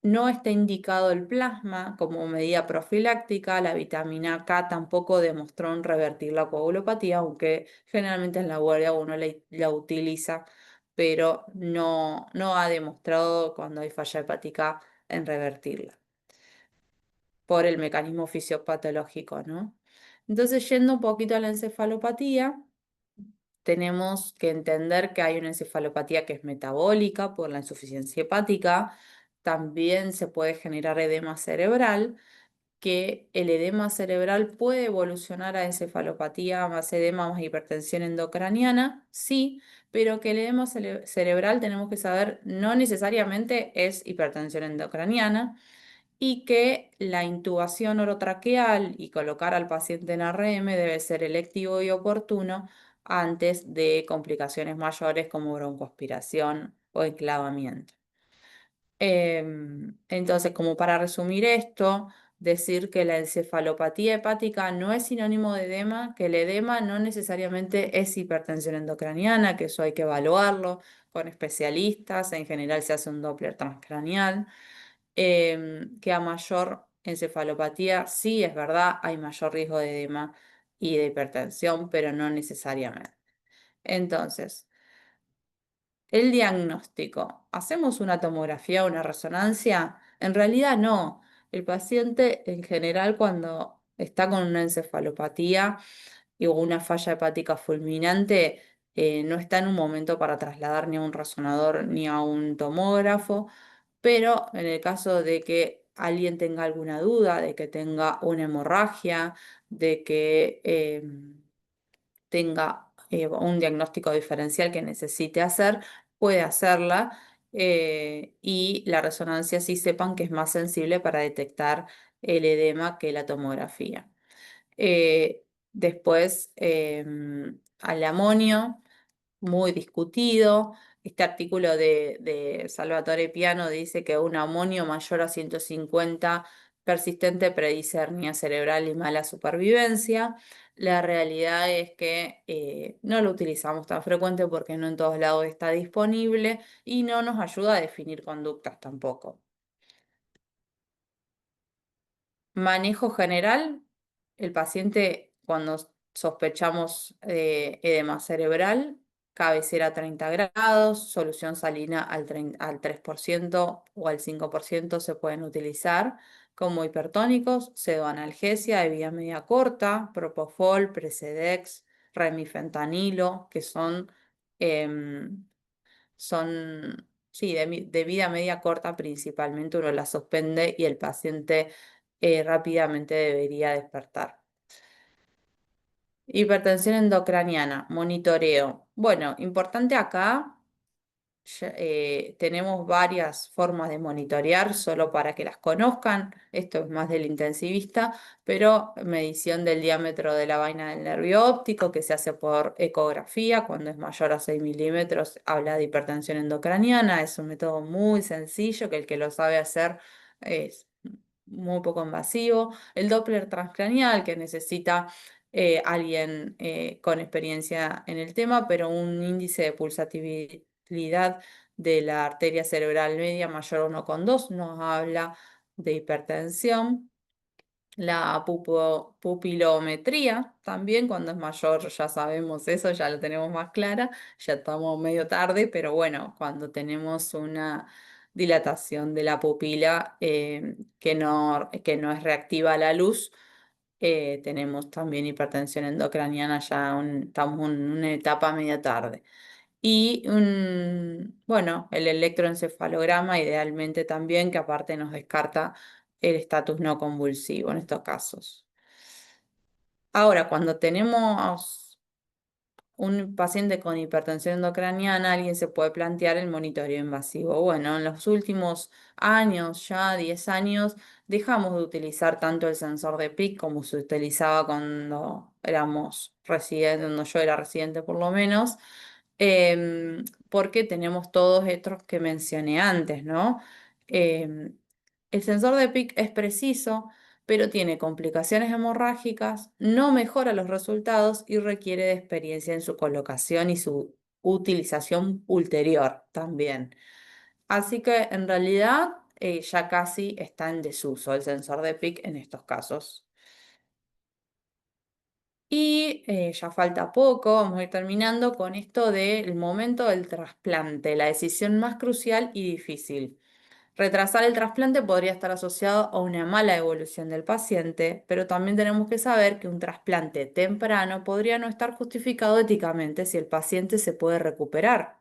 No está indicado el plasma como medida profiláctica, la vitamina K tampoco demostró en revertir la coagulopatía, aunque generalmente en la guardia uno la utiliza, pero no ha demostrado cuando hay falla hepática en revertirla por el mecanismo fisiopatológico, ¿no? Entonces, yendo un poquito a la encefalopatía, tenemos que entender que hay una encefalopatía que es metabólica por la insuficiencia hepática, también se puede generar edema cerebral que el edema cerebral puede evolucionar a encefalopatía, más edema, más hipertensión endocraniana, sí, pero que el edema cerebral tenemos que saber no necesariamente es hipertensión endocraniana y que la intubación orotraqueal y colocar al paciente en ARM debe ser electivo y oportuno antes de complicaciones mayores como broncoaspiración o enclavamiento. Entonces, como para resumir esto, decir que la encefalopatía hepática no es sinónimo de edema, que el edema no necesariamente es hipertensión endocraniana, que eso hay que evaluarlo con especialistas, en general se hace un Doppler transcranial, que a mayor encefalopatía, sí es verdad, hay mayor riesgo de edema y de hipertensión, pero no necesariamente. Entonces, el diagnóstico. ¿Hacemos una tomografía o una resonancia? En realidad no. El paciente en general cuando está con una encefalopatía o una falla hepática fulminante, no está en un momento para trasladar ni a un resonador ni a un tomógrafo, pero en el caso de que alguien tenga alguna duda, de que tenga una hemorragia, de que tenga un diagnóstico diferencial que necesite hacer, puede hacerla, y la resonancia sí sepan que es más sensible para detectar el edema que la tomografía. Después, al amonio muy discutido. Este artículo de Salvatore Piano dice que un amonio mayor a 150 persistente predice hernia cerebral y mala supervivencia. La realidad es que no lo utilizamos tan frecuente porque no en todos lados está disponible y no nos ayuda a definir conductas tampoco. Manejo general, el paciente cuando sospechamos edema cerebral, cabecera 30 grados, solución salina al 3% o al 5% se pueden utilizar como hipertónicos, pseudoanalgesia de vía media corta, Propofol, Precedex, remifentanilo, que son, sí, de vida media corta principalmente, uno la suspende y el paciente rápidamente debería despertar. Hipertensión endocraniana, monitoreo. Bueno, importante acá, tenemos varias formas de monitorear, solo para que las conozcan. Esto es más del intensivista, pero medición del diámetro de la vaina del nervio óptico, que se hace por ecografía, cuando es mayor a 6 milímetros, habla de hipertensión endocraniana. Es un método muy sencillo, que el que lo sabe hacer es muy poco invasivo. El Doppler transcranial, que necesita alguien con experiencia en el tema, pero un índice de pulsatividad de la arteria cerebral media mayor a 1,2 nos habla de hipertensión. La pupilometría también, cuando es mayor, ya sabemos eso, ya lo tenemos más clara, ya estamos medio tarde, pero bueno, cuando tenemos una dilatación de la pupila que no es reactiva a la luz, tenemos también hipertensión endocraniana, ya estamos en una etapa media tarde. Y bueno, el electroencefalograma idealmente también, que aparte nos descarta el estatus no convulsivo en estos casos. Ahora, cuando tenemos un paciente con hipertensión endocraniana, alguien se puede plantear el monitoreo invasivo. Bueno, en los últimos años, ya 10 años, dejamos de utilizar tanto el sensor de PIC como se utilizaba cuando éramos residentes, cuando yo era residente por lo menos, porque tenemos todos estos que mencioné antes, ¿no? Em, el sensor de PIC es preciso, pero tiene complicaciones hemorrágicas, no mejora los resultados y requiere de experiencia en su colocación y su utilización ulterior también. Así que en realidad ya casi está en desuso el sensor de PIC en estos casos. Y ya falta poco, vamos a ir terminando con esto del momento del trasplante, la decisión más crucial y difícil. Retrasar el trasplante podría estar asociado a una mala evolución del paciente, pero también tenemos que saber que un trasplante temprano podría no estar justificado éticamente si el paciente se puede recuperar.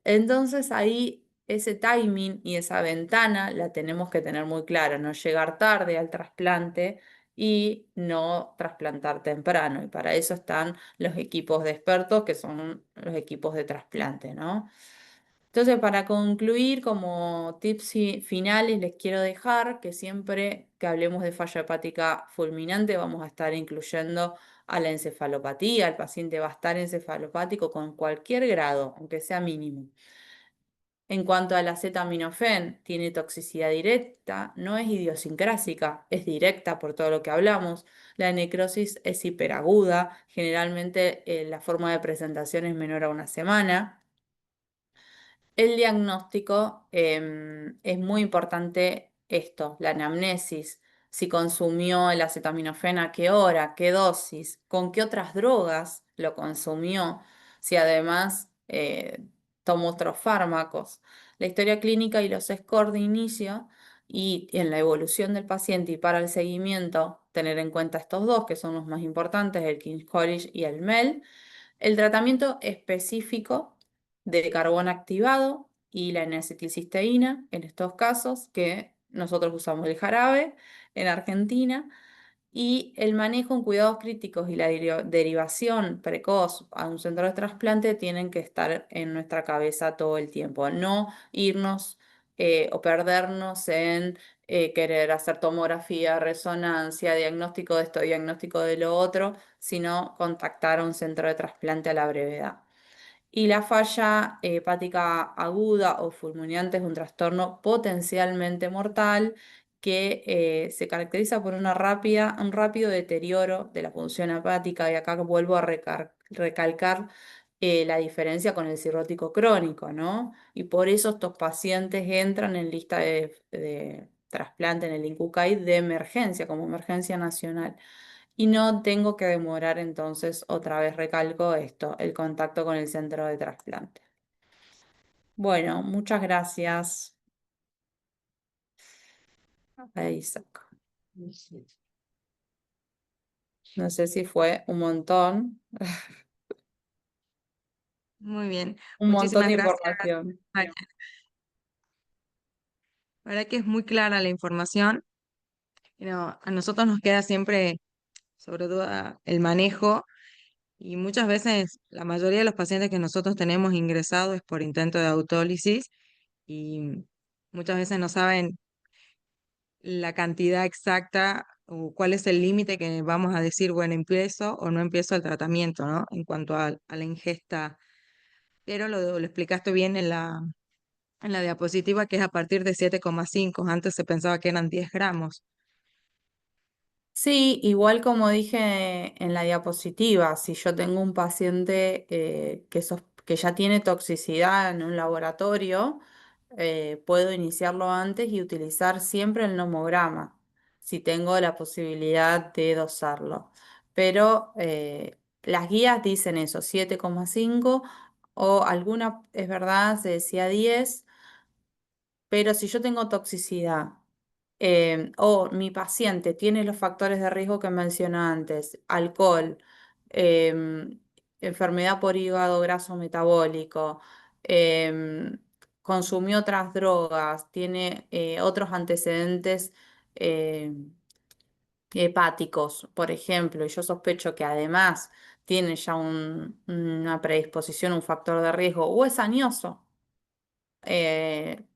Entonces ahí ese timing y esa ventana la tenemos que tener muy clara, no llegar tarde al trasplante y no trasplantar temprano. Y para eso están los equipos de expertos, que son los equipos de trasplante, ¿no? Entonces, para concluir, como tips finales, les quiero dejar que siempre que hablemos de falla hepática fulminante, vamos a estar incluyendo a la encefalopatía. El paciente va a estar encefalopático con cualquier grado, aunque sea mínimo. En cuanto al acetaminofén, tiene toxicidad directa, no es idiosincrásica, es directa por todo lo que hablamos. La necrosis es hiperaguda, generalmente la forma de presentación es menor a una semana. El diagnóstico, es muy importante esto, la anamnesis, si consumió el acetaminofén, a qué hora, qué dosis, con qué otras drogas lo consumió, si además tomó otros fármacos. La historia clínica y los scores de inicio y en la evolución del paciente y para el seguimiento, tener en cuenta estos dos que son los más importantes, el King's College y el MEL. El tratamiento específico de carbón activado y la N-acetilcisteína, en estos casos, que nosotros usamos el jarabe en Argentina, y el manejo en cuidados críticos y la derivación precoz a un centro de trasplante tienen que estar en nuestra cabeza todo el tiempo, no irnos o perdernos en querer hacer tomografía, resonancia, diagnóstico de esto, diagnóstico de lo otro, sino contactar a un centro de trasplante a la brevedad. Y la falla hepática aguda o fulminante es un trastorno potencialmente mortal que se caracteriza por un rápido deterioro de la función hepática. Y acá vuelvo a recalcar la diferencia con el cirrótico crónico, ¿no? Y por eso estos pacientes entran en lista de trasplante en el INCUCAI de emergencia, como emergencia nacional. Y no tengo que demorar entonces, otra vez recalco esto, el contacto con el centro de trasplante. Bueno, muchas gracias a Isaac. No sé si fue un montón, Muy bien, un montón muchísimas de gracias. información. Maya. La verdad que es muy clara la información. Pero a nosotros nos queda siempre, sobre todo, el manejo y muchas veces la mayoría de los pacientes que nosotros tenemos ingresados es por intento de autólisis y muchas veces no saben la cantidad exacta o cuál es el límite que vamos a decir, bueno, empiezo o no empiezo el tratamiento, ¿no? En cuanto a la ingesta. Pero lo explicaste bien en la diapositiva, que es a partir de 7,5. Antes se pensaba que eran 10 gramos. Sí, igual como dije en la diapositiva, si yo tengo un paciente que ya tiene toxicidad en un laboratorio, puedo iniciarlo antes y utilizar siempre el nomograma, si tengo la posibilidad de dosarlo. Pero las guías dicen eso, 7,5 o alguna, es verdad, se decía 10. Pero si yo tengo toxicidad o mi paciente tiene los factores de riesgo que mencioné antes, alcohol, em, enfermedad por hígado graso metabólico, em, consumió otras drogas, tiene otros antecedentes hepáticos, por ejemplo, y yo sospecho que además tiene ya una predisposición, un factor de riesgo, o es añoso,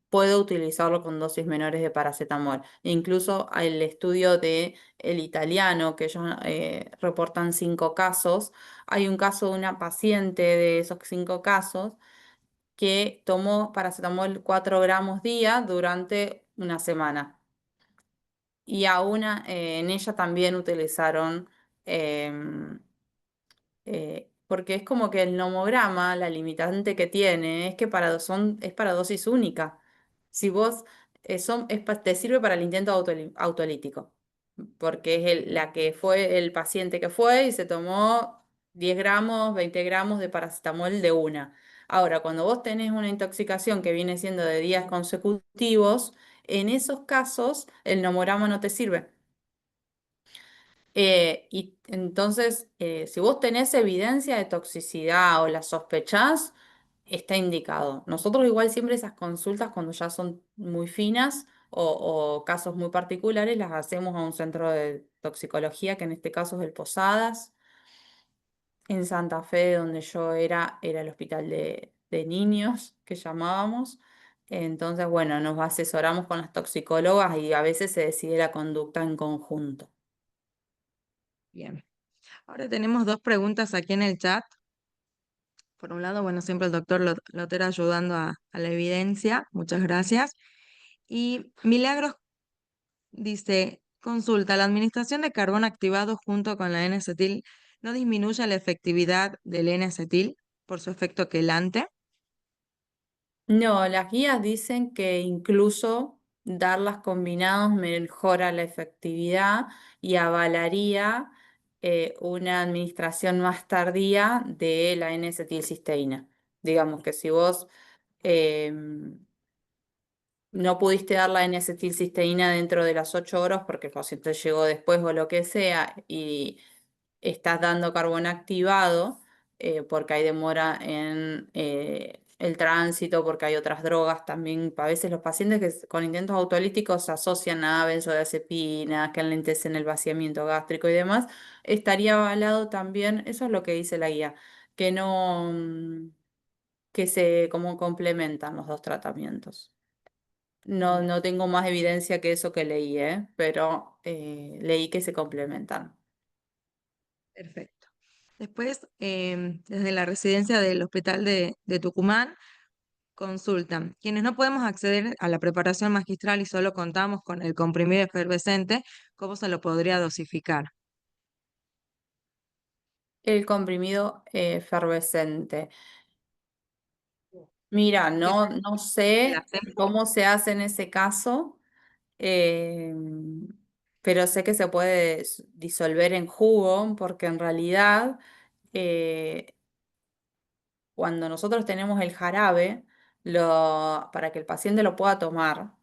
puedo utilizarlo con dosis menores de paracetamol. Incluso el estudio de el italiano, que ellos reportan 5 casos, hay un caso de una paciente de esos 5 casos que tomó paracetamol 4 gramos día durante una semana. Y aún en ella también utilizaron em, porque es como que el nomograma, la limitante que tiene, es que es para dosis única. Si vos, te sirve para el intento autolítico, porque es la que fue el paciente que fue y se tomó 10 gramos, 20 gramos de paracetamol de una. Ahora, cuando vos tenés una intoxicación que viene siendo de días consecutivos, en esos casos el nomograma no te sirve. Y entonces, si vos tenés evidencia de toxicidad o la sospechás, está indicado. Nosotros igual siempre esas consultas cuando ya son muy finas o casos muy particulares las hacemos a un centro de toxicología, que en este caso es el Posadas. En Santa Fe, donde yo era el hospital de niños que llamábamos. Entonces, bueno, nos asesoramos con las toxicólogas y a veces se decide la conducta en conjunto. Bien. Ahora tenemos dos preguntas aquí en el chat. Por un lado, bueno, siempre el doctor Lotero ayudando a la evidencia. Muchas gracias. Y Milagros dice, consulta, ¿la administración de carbón activado junto con la N-acetil no disminuye la efectividad del N-acetil por su efecto quelante? No, las guías dicen que incluso darlas combinados mejora la efectividad y avalaría una administración más tardía de la N-acetilcisteína. Digamos que si vos em, no pudiste dar la N-acetilcisteína dentro de las 8 horas porque el paciente llegó después o lo que sea y estás dando carbón activado porque hay demora en el tránsito, porque hay otras drogas también. A veces los pacientes con intentos autolíticos se asocian a benzodiazepinas que enlentecen el vaciamiento gástrico y demás. Estaría avalado también, eso es lo que dice la guía, que no, que se como complementan los dos tratamientos. No, Bien, no tengo más evidencia que eso que leí, pero leí que se complementan. perfecto. Después, desde la residencia del Hospital de Tucumán, consultan. Quienes no podemos acceder a la preparación magistral y solo contamos con el comprimido efervescente, ¿cómo se lo podría dosificar? El comprimido efervescente. Mira, ¿Qué no qué sé hacemos? cómo se hace en ese caso, eh, pero sé que se puede disolver en jugo, porque en realidad eh, cuando nosotros tenemos el jarabe, para que el paciente lo pueda tomar,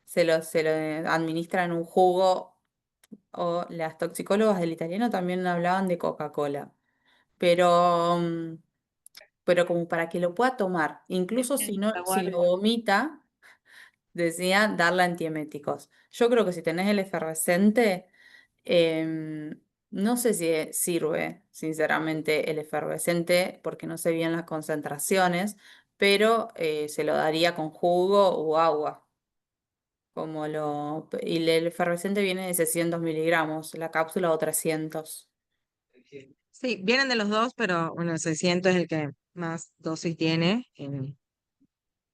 se lo administra en un jugo o las toxicólogas del italiano también hablaban de Coca-Cola. Pero, pero como para que lo pueda tomar, incluso si no, La si lo guardia. vomita, decía darle antieméticos. Yo creo que si tenés el efervescente, no sé si sirve, sinceramente, el efervescente, porque no sé bien las concentraciones, pero se lo daría con jugo o agua. Y el efervescente viene de 600 miligramos, la cápsula o 300. Sí, vienen de los dos, pero bueno, el 600 es el que más dosis tiene.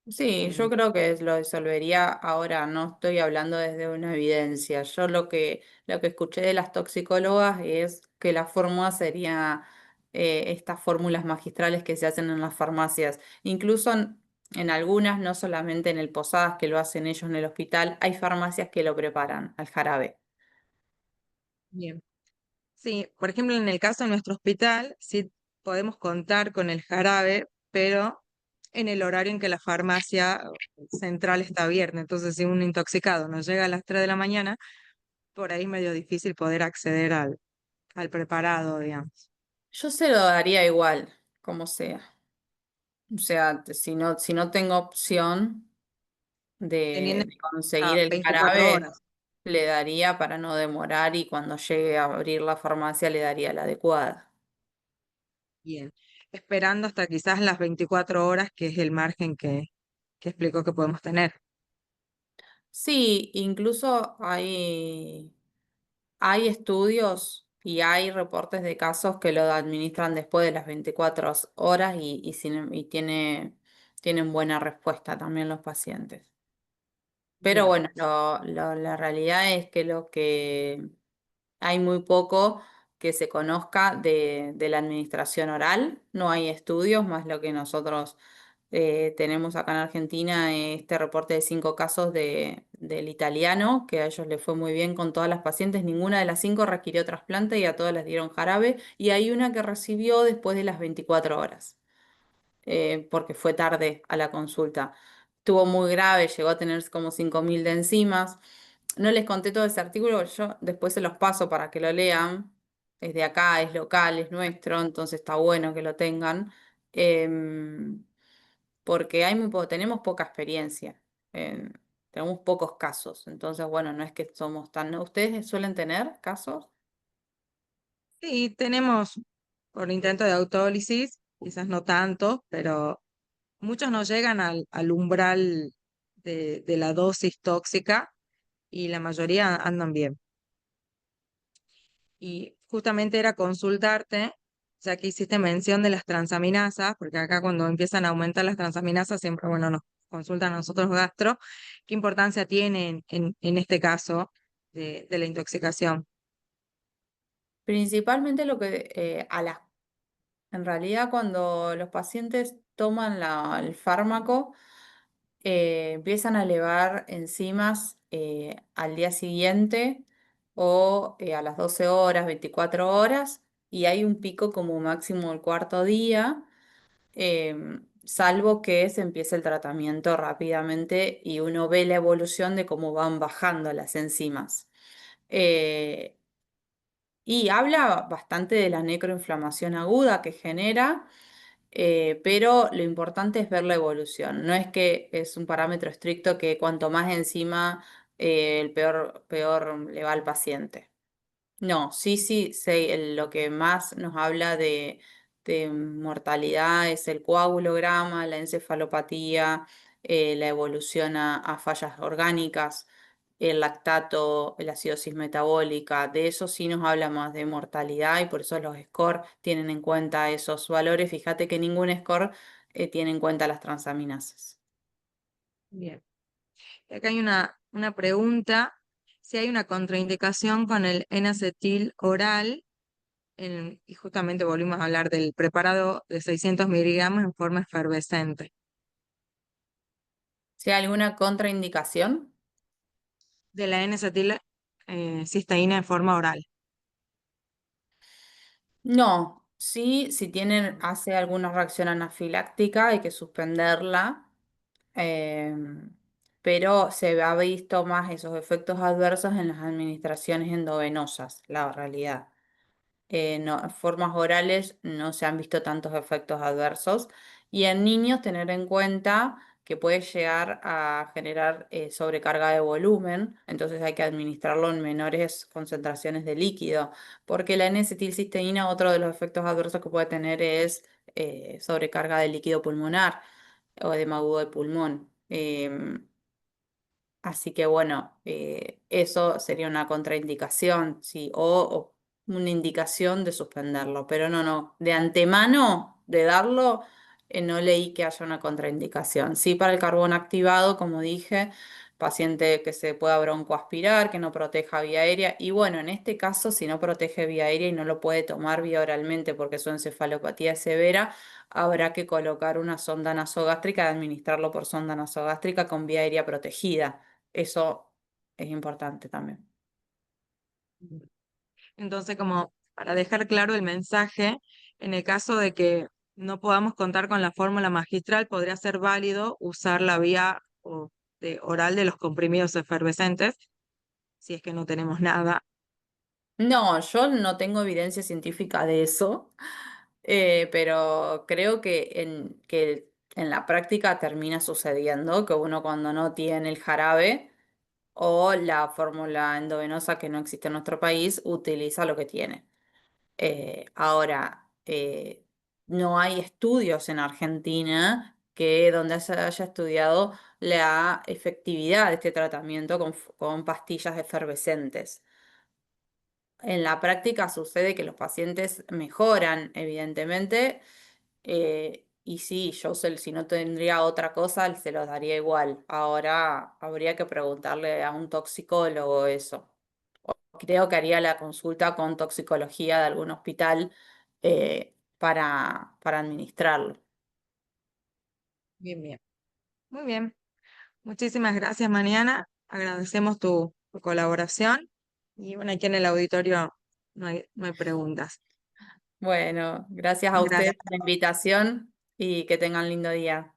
Sí, yo En- creo que lo disolvería ahora, no estoy hablando desde una evidencia. Yo lo que escuché de las toxicólogas es que la fórmula sería estas fórmulas magistrales que se hacen en las farmacias. Incluso en algunas, no solamente en el Posadas que lo hacen ellos en el hospital, hay farmacias que lo preparan al jarabe. Bien. Sí, por ejemplo, en el caso de nuestro hospital, sí podemos contar con el jarabe, pero en el horario en que la farmacia central está abierta. Entonces, si un intoxicado nos llega a las 3 de la mañana, por ahí es medio difícil poder acceder al preparado, digamos. Yo se lo daría igual, como sea. O sea, si no tengo opción Teniendo de conseguir a el 24 jarabe, horas. le daría para no demorar y cuando llegue a abrir la farmacia le daría la adecuada. Bien. Esperando hasta quizás las 24 horas, que es el margen que explico que podemos tener. Sí, incluso hay estudios y hay reportes de casos que lo administran después de las 24 horas y tienen buena respuesta también los pacientes. Pero Bien. bueno, la realidad es que hay muy poco que se conozca de la administración oral, no hay estudios, más lo que nosotros tenemos acá en Argentina, este reporte de 5 casos del italiano, que a ellos les fue muy bien con todas las pacientes, ninguna de las 5 requirió trasplante y a todas les dieron jarabe, y hay una que recibió después de las 24 horas porque fue tarde a la consulta. Estuvo muy grave, llegó a tener como 5.000 de enzimas. No les conté todo ese artículo, yo después se los paso para que lo lean. Es de acá, es local, es nuestro, entonces está bueno que lo tengan. Em, porque tenemos poca experiencia, en- tenemos pocos casos, entonces bueno, no es que somos tan... ¿Ustedes suelen tener casos? Sí, tenemos por intento de autólisis, quizás no tanto, pero muchos no llegan al umbral de la dosis tóxica y la mayoría andan bien. Y justamente era consultarte, ya que hiciste mención de las transaminasas, porque acá cuando empiezan a aumentar las transaminasas, siempre, bueno, nos consultan a nosotros gastro, ¿qué importancia tienen en este caso de la intoxicación? Principalmente lo que en realidad cuando los pacientes toman el fármaco, empiezan a elevar enzimas al día siguiente o a las 12 horas, 24 horas, y hay un pico como máximo el cuarto día, salvo que se empiece el tratamiento rápidamente y uno ve la evolución de cómo van bajando las enzimas. Eh, y habla bastante de la necroinflamación aguda que genera, pero lo importante es ver la evolución. No es que es un parámetro estricto que cuanto más enzima, el peor le va al paciente. No, sí, lo que más nos habla de mortalidad es el coagulograma, la encefalopatía, la evolución a fallas orgánicas, el lactato, la acidosis metabólica. De eso sí nos habla más de mortalidad y por eso los score tienen en cuenta esos valores. Fíjate que ningún score tiene en cuenta las transaminasas. Bien. Y acá hay una pregunta, si hay una contraindicación con el N-acetil oral, y justamente volvimos a hablar del preparado de 600 miligramos en forma efervescente, Si hay alguna contraindicación. de la N-acetil cisteína en forma oral. No, sí, si tienen, hace alguna reacción anafiláctica, hay que suspenderla, pero se ha visto más esos efectos adversos en las administraciones endovenosas, la realidad. No, en formas orales no se han visto tantos efectos adversos. Y en niños tener en cuenta que puede llegar a generar sobrecarga de volumen, entonces hay que administrarlo en menores concentraciones de líquido, porque la N-acetilcisteína, otro de los efectos adversos que puede tener es sobrecarga de líquido pulmonar o edema agudo de pulmón. Así que bueno, eso sería una contraindicación, sí, o una indicación de suspenderlo, pero no, de antemano de darlo, no leí que haya una contraindicación. Sí, para el carbón activado, como dije, paciente que se pueda broncoaspirar, que no proteja vía aérea, y bueno, en este caso, si no protege vía aérea y no lo puede tomar vía oralmente porque su encefalopatía es severa, habrá que colocar una sonda nasogástrica y administrarlo por sonda nasogástrica con vía aérea protegida. Eso es importante también. Entonces, como para dejar claro el mensaje, en el caso de que no podamos contar con la fórmula magistral, podría ser válido usar la vía oral de los comprimidos efervescentes, si es que no tenemos nada. No, yo no tengo evidencia científica de eso, pero creo que en la práctica termina sucediendo que uno cuando no tiene el jarabe o la fórmula endovenosa que no existe en nuestro país, utiliza lo que tiene. Ahora, no hay estudios en Argentina que donde se haya estudiado la efectividad de este tratamiento con pastillas efervescentes. En la práctica sucede que los pacientes mejoran, evidentemente, y sí, si no tendría otra cosa, se los daría igual. Ahora habría que preguntarle a un toxicólogo eso. Creo que haría la consulta con toxicología de algún hospital para administrarlo. Bien, bien. Muy bien. Muchísimas gracias, Mariana. Agradecemos tu colaboración. Y bueno, aquí en el auditorio no hay preguntas. Bueno, gracias a ustedes Gracias. por la invitación y que tengan lindo día.